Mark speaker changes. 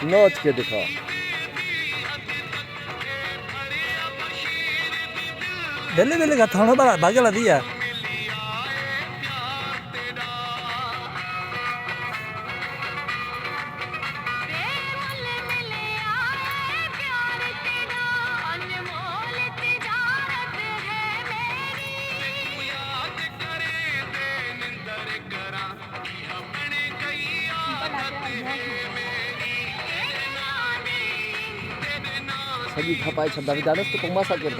Speaker 1: नोच के दिखा।
Speaker 2: बेले बेले का थानो बड़ा भागला दिया।
Speaker 1: सगी खपाई छदा भी जानस तो कुमासा के